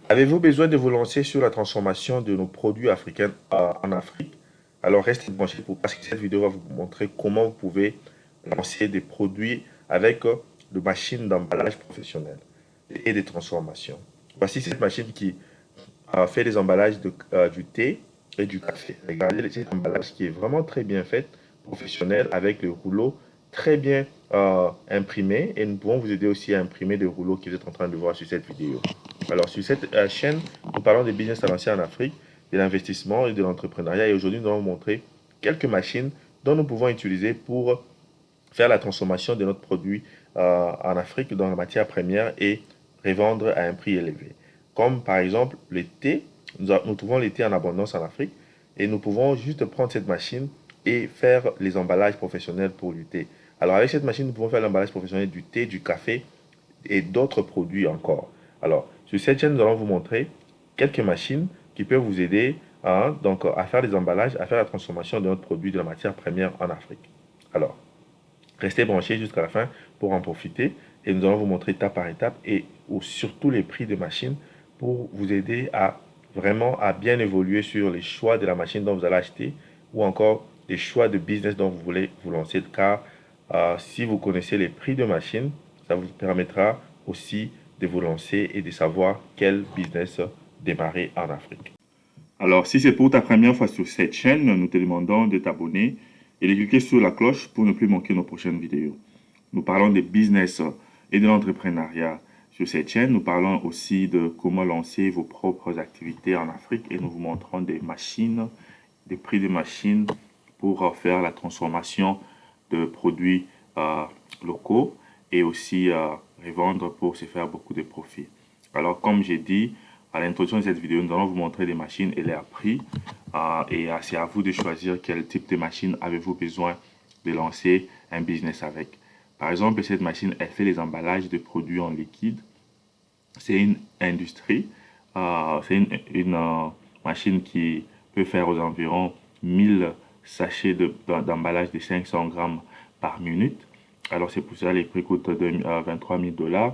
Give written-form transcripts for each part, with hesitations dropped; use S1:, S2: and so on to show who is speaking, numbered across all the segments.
S1: Avez-vous besoin de vous lancer sur la transformation de nos produits africains en Afrique? Alors restez branchés parce que cette vidéo va vous montrer comment vous pouvez lancer des produits avec de machines d'emballage professionnelles et de transformation. Voici cette machine qui fait des emballages du thé et du café. Regardez cet emballage qui est vraiment très bien fait, professionnel, avec le rouleau très bien imprimé. Et nous pouvons vous aider aussi à imprimer des rouleaux que vous êtes en train de voir sur cette vidéo. Alors, sur cette chaîne, nous parlons des business avancés en Afrique, de l'investissement et de l'entrepreneuriat. Et aujourd'hui, nous allons vous montrer quelques machines dont nous pouvons utiliser pour faire la transformation de notre produit en Afrique dans la matière première et revendre à un prix élevé. Comme par exemple le thé, nous trouvons le thé en abondance en Afrique et nous pouvons juste prendre cette machine et faire les emballages professionnels pour le thé. Alors avec cette machine, nous pouvons faire l'emballage professionnel du thé, du café et d'autres produits encore. Alors sur cette chaîne, nous allons vous montrer quelques machines qui peuvent vous aider à faire des emballages, à faire la transformation de notre produit de la matière première en Afrique. Alors, restez branchés jusqu'à la fin pour en profiter et nous allons vous montrer étape par étape et surtout les prix des machines pour vous aider à vraiment à bien évoluer sur les choix de la machine dont vous allez acheter ou encore les choix de business dont vous voulez vous lancer car si vous connaissez les prix de machines, ça vous permettra aussi de vous lancer et de savoir quel business démarrer en Afrique. Alors, si c'est pour ta première fois sur cette chaîne, nous te demandons de t'abonner et de cliquer sur la cloche pour ne plus manquer nos prochaines vidéos. Nous parlons de business et de l'entrepreneuriat sur cette chaîne. Nous parlons aussi de comment lancer vos propres activités en Afrique et nous vous montrons des machines, des prix des machines pour faire la transformation de produits locaux et aussi revendre pour se faire beaucoup de profits. Alors, comme j'ai dit, à l'introduction de cette vidéo, nous allons vous montrer des machines et leurs prix. C'est à vous de choisir quel type de machine avez-vous besoin de lancer un business avec. Par exemple, cette machine, elle fait les emballages de produits en liquide. C'est une industrie. C'est une machine qui peut faire aux environs 1000 sachets d'emballage de 500 grammes par minute. Alors, c'est pour ça que les prix coûtent 23 000 $.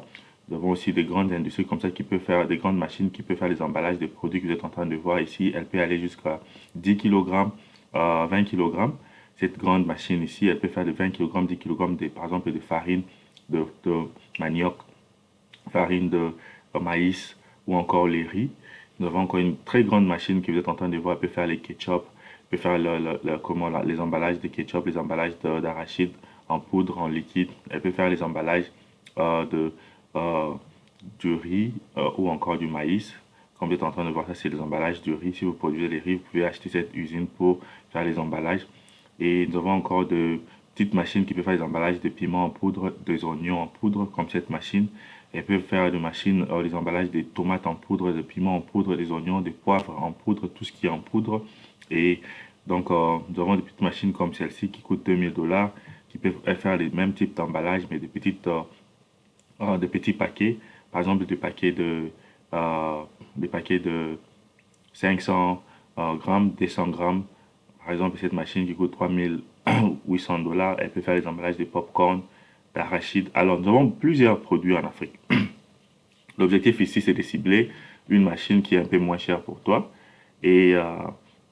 S1: Nous avons aussi des grandes industries comme ça qui peuvent faire des grandes machines qui peuvent faire les emballages des produits que vous êtes en train de voir ici. Elle peut aller jusqu'à 10 kg, 20 kg. Cette grande machine ici, elle peut faire de 20 kg, 10 kg, par exemple, de farine de manioc, farine de maïs ou encore les riz. Nous avons encore une très grande machine que vous êtes en train de voir. Elle peut faire les ketchup, peut faire les emballages de ketchup, les emballages d'arachide en poudre, en liquide. Elle peut faire les emballages de du riz ou encore du maïs. Comme vous êtes en train de voir, ça c'est les emballages du riz. Si vous produisez les riz, vous pouvez acheter cette usine pour faire les emballages. Et nous avons encore de petites machines qui peuvent faire les emballages de piments en poudre, des oignons en poudre, comme cette machine. Elles peuvent faire des machines, les emballages des tomates en poudre, des piments en poudre, des oignons, des poivres en poudre, tout ce qui est en poudre. Et donc, nous avons des petites machines comme celle-ci qui coûtent 2000 $, qui peuvent faire les mêmes types d'emballages, mais des petits paquets. Par exemple, des paquets de 500 grammes, 200 grammes. Par exemple, cette machine qui coûte 3800 $, elle peut faire les emballages de popcorn, d'arachide. Alors, nous avons plusieurs produits en Afrique. L'objectif ici, c'est de cibler une machine qui est un peu moins chère pour toi et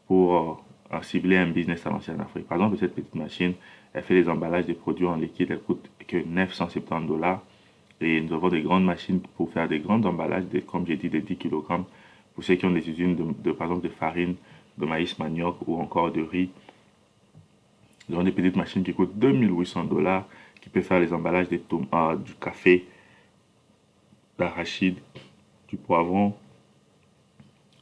S1: pour cibler un business à l'ancienne Afrique. Par exemple, cette petite machine, elle fait les emballages des produits en liquide, elle coûte que 970 $. Et nous avons des grandes machines pour faire des grands emballages, comme j'ai dit, de 10 kg. Pour ceux qui ont des usines, par exemple, de farine, de maïs manioc ou encore de riz. Nous avons des petites machines qui coûtent 2800 $, qui peuvent faire les emballages du café, d'arachide, du poivron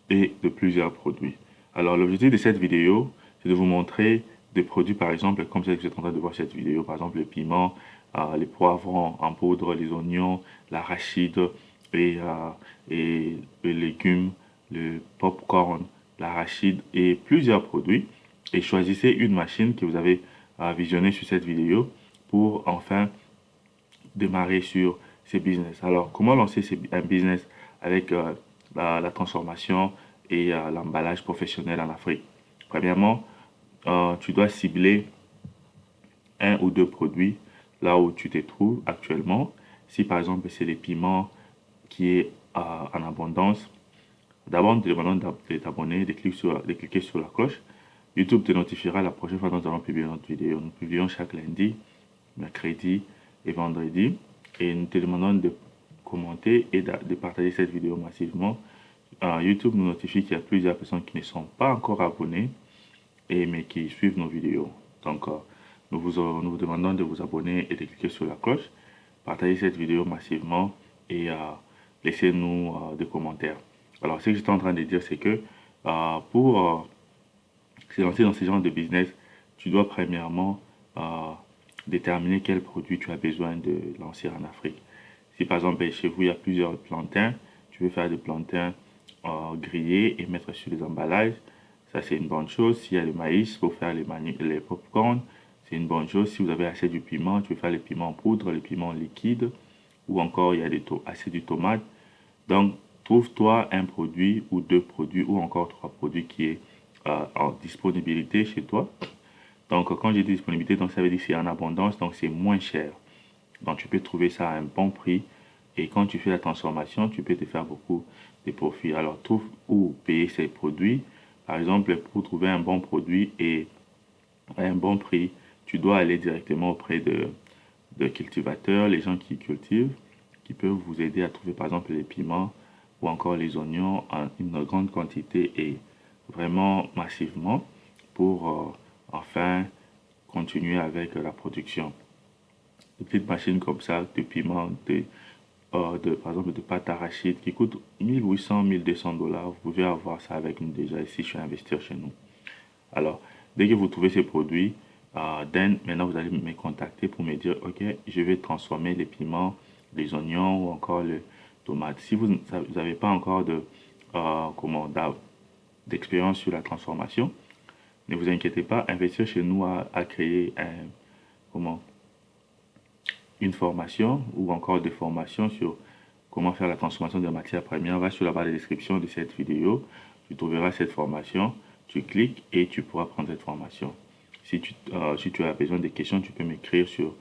S1: et de plusieurs produits. Alors, l'objectif de cette vidéo, c'est de vous montrer des produits, par exemple, comme celle que vous êtes en train de voir cette vidéo, par exemple, les piments, les poivrons en poudre, les oignons, l'arachide et les légumes, le popcorn, l'arachide et plusieurs produits. Et choisissez une machine que vous avez visionnée sur cette vidéo pour enfin démarrer sur ces business. Alors, comment lancer un business avec la transformation et l'emballage professionnel en Afrique? Premièrement, tu dois cibler un ou deux produits là où tu te trouves actuellement. Si par exemple c'est les piments qui est en abondance, D'abord, nous te demandons de t'abonner, de cliquer sur la cloche. YouTube te notifiera la prochaine fois que nous allons publier notre vidéo. Nous publions chaque lundi, mercredi et vendredi. Et nous te demandons de commenter et de partager cette vidéo massivement. YouTube nous notifie qu'il y a plusieurs personnes qui ne sont pas encore abonnées, mais qui suivent nos vidéos. Donc, nous vous demandons de vous abonner et de cliquer sur la cloche. Partagez cette vidéo massivement et laissez-nous des commentaires. Alors, ce que j'étais en train de dire, c'est que pour se lancer dans ce genre de business, tu dois premièrement déterminer quel produit tu as besoin de lancer en Afrique. Si par exemple, chez vous, il y a plusieurs plantains, tu veux faire des plantains grillés et mettre sur les emballages, ça c'est une bonne chose. S'il y a le maïs pour faire les pop-corn, c'est une bonne chose. Si vous avez assez du piment, tu veux faire les piments en poudre, les piments liquides, ou encore il y a assez du tomate. Donc, trouve-toi un produit ou deux produits ou encore trois produits qui est en disponibilité chez toi. Donc, quand j'ai dit disponibilité, donc ça veut dire que c'est en abondance, donc c'est moins cher. Donc, tu peux trouver ça à un bon prix. Et quand tu fais la transformation, tu peux te faire beaucoup de profits. Alors, trouve où payer ces produits. Par exemple, pour trouver un bon produit et à un bon prix, tu dois aller directement auprès de cultivateurs, les gens qui cultivent, qui peuvent vous aider à trouver par exemple les piments ou encore les oignons en une grande quantité et vraiment massivement pour enfin continuer avec la production. Des petites machines comme ça, de piments, par exemple de pâte arachide qui coûtent 1800-1200 $. Vous pouvez avoir ça avec nous déjà ici chez Investir chez nous. Alors, dès que vous trouvez ces produits, maintenant vous allez me contacter pour me dire, ok, je vais transformer les piments, les oignons ou encore les tomates. Si vous n'avez pas encore d'expérience sur la transformation, ne vous inquiétez pas, Investir chez nous a créé une formation ou encore des formations sur comment faire la transformation de matières premières. Va sur la barre de description de cette vidéo, tu trouveras cette formation, tu cliques et tu pourras prendre cette formation. Si tu as besoin de questions, tu peux m'écrire sur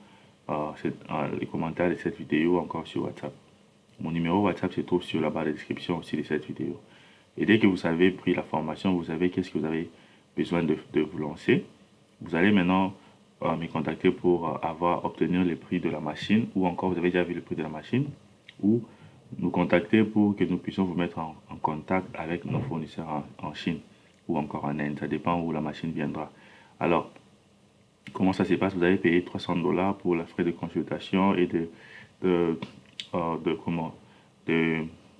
S1: les commentaires de cette vidéo ou encore sur WhatsApp. Mon numéro WhatsApp se trouve sur la barre de description aussi de cette vidéo. Et dès que vous avez pris la formation, vous savez qu'est-ce que vous avez besoin de vous lancer, vous allez maintenant me contacter pour obtenir le prix de la machine ou encore vous avez déjà vu le prix de la machine ou nous contacter pour que nous puissions vous mettre en contact avec nos fournisseurs en Chine ou encore en Inde. Ça dépend où la machine viendra. Alors, comment ça se passe? Vous allez payer 300 $ pour la frais de consultation et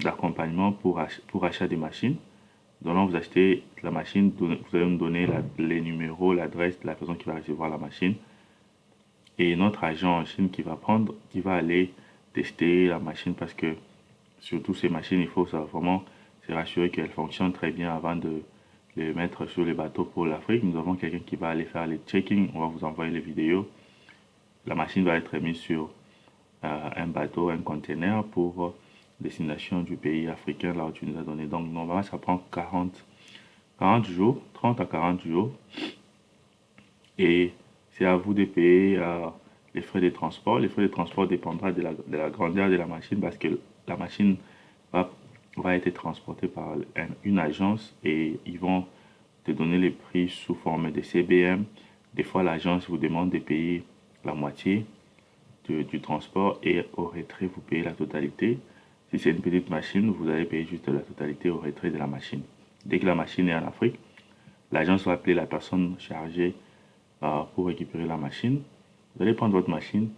S1: d'accompagnement pour achat des machines. Donc, vous achetez la machine, vous allez nous donner les numéros, l'adresse de la personne qui va recevoir la machine. Et notre agent en Chine qui va aller tester la machine parce que surtout ces machines, il faut vraiment se rassurer qu'elles fonctionnent très bien avant de les mettre sur les bateaux pour l'Afrique. Nous avons quelqu'un qui va aller faire les checking. On va vous envoyer les vidéos. La machine va être mise sur un bateau, un container pour destination du pays africain là où tu nous as donné. Donc normalement ça prend 40 jours, 30 à 40 jours. Et c'est à vous de payer les frais de transport. Les frais de transport dépendra de la grandeur de la machine parce que la machine va être transportée par une agence et ils vont te donner les prix sous forme de CBM. Des fois, l'agence vous demande de payer la moitié du transport et au retrait, vous payez la totalité. Si c'est une petite machine, vous allez payer juste la totalité au retrait de la machine. Dès que la machine est en Afrique, l'agence va appeler la personne chargée pour récupérer la machine. Vous allez prendre votre machine.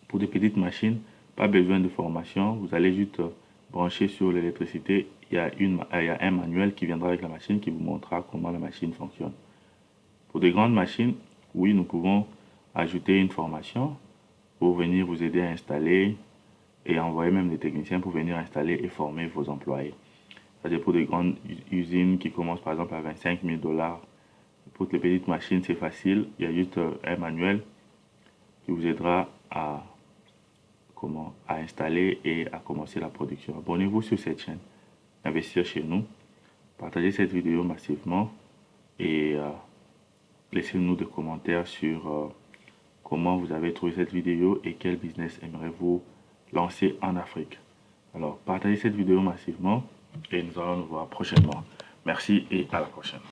S1: Pour des petites machines, pas besoin de formation. Vous allez juste brancher sur l'électricité. Il y a un manuel qui viendra avec la machine qui vous montrera comment la machine fonctionne. Pour des grandes machines, oui, nous pouvons ajouter une formation pour venir vous aider à installer et envoyer même des techniciens pour venir installer et former vos employés. C'est pour des grandes usines qui commencent par exemple à 25 000 $. Pour les petites machines, c'est facile. Il y a juste un manuel qui vous aidera à installer et à commencer la production. Abonnez-vous sur cette chaîne, Investir chez nous. Partagez cette vidéo massivement et laissez-nous des commentaires sur comment vous avez trouvé cette vidéo et quel business aimeriez-vous lancer en Afrique. Alors, partagez cette vidéo massivement et nous allons nous voir prochainement. Merci et à la prochaine.